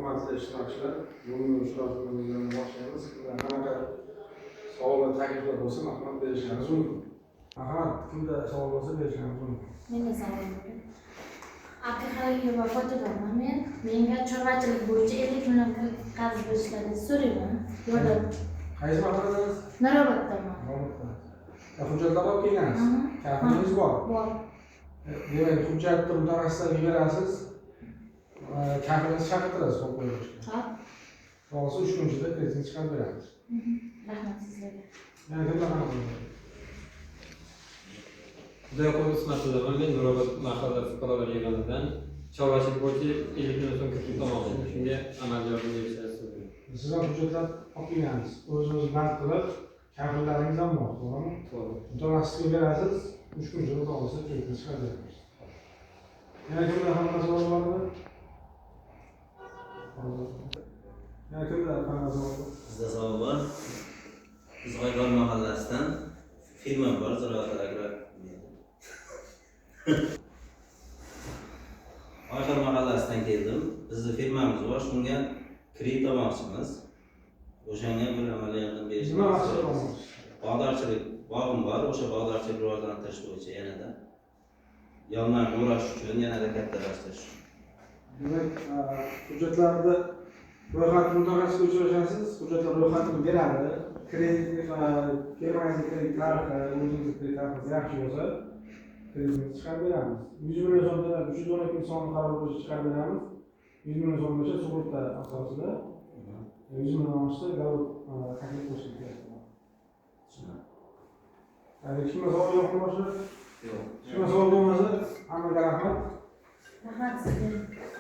hurmatli ishtirokchilar, bugungi uchrashuvimizni boshlaymiz. Qanaqa savollar, takliflar bo'lsa, marhamat berishingiz mumkin. Marhamat, kimda savol bo'lsa berishingiz mumkin. Menda savol bor. Abduxoliqova vafot etaman men. Menga chorvachilik bo'yicha 50 million qarz berishlarini so'rayman. Yordam. Qaysi mahalladangiz? Nuroboddaman. Hujjatlar olib kelgansiz? Kafilingiz bor? Bor. Demak, hujjatni mutaxassislarga berasiz. Kafilingizni chaqirtirasiz qo'l qo'yishga. Ha? Bo'lsa 3 kun ichida kreditni chiqarib beramiz. Rahmat sizlarga. Yana kimlar qanaqa? Xudo qo'yib xizmatlar men Nurobod mahalla fuqarolar yig'inidan chorvachilik bo'yicha 50 million so'm kredit olmoqchiman. Shunga amalga yordam berishingizni Siz ham hujjatlar olib kelgansiz. O'zingiz band qilib, kafillaringiz ham bor, to'g'rimi? to'g'ri. Mutaxassisga berasiz, 3 kun ichida olsa kreditni chiqarib beramiz. Yana kimlar qanaqa savol bormi? Yana kimlar qanaqa savol bor? Bizda savol bor. Biz G'oybor mahallasidan firma bor, Ziroat agrar. G'oybor mahallasidan keldim. Bizning firmamiz bor, shunga kredit olmoqchimiz. O'shanga bir amaliy yordam berish. Nima maqsad olmoqchisiz? Bog'dorchilik bog'im bor, o'sha bog'dorchilik rivojlantirish bo'yicha yanada yondan o'rash uchun yanada kattalashtirish. Demak, hujjatlarni ro'yxatni mutaxassisga uchrashasiz, hujjatlar ro'yxatini beradi. Kredit firmangizni kredit tarixi, o'zingizni kredit tarixingiz yaxshi bo'lsa, kreditni chiqarib beramiz. 100 million so'mdan 312 son qaror bo'yicha chiqarib beramiz. 100 million so'm bo'yicha sug'urta asosida 100 million oshsa davlat taklif qilishi kerak. Kimga savol yo'q boshqa? Yo'q. Kimga savol bo'lmasa, hammaga rahmat. Rahmat sizlarga.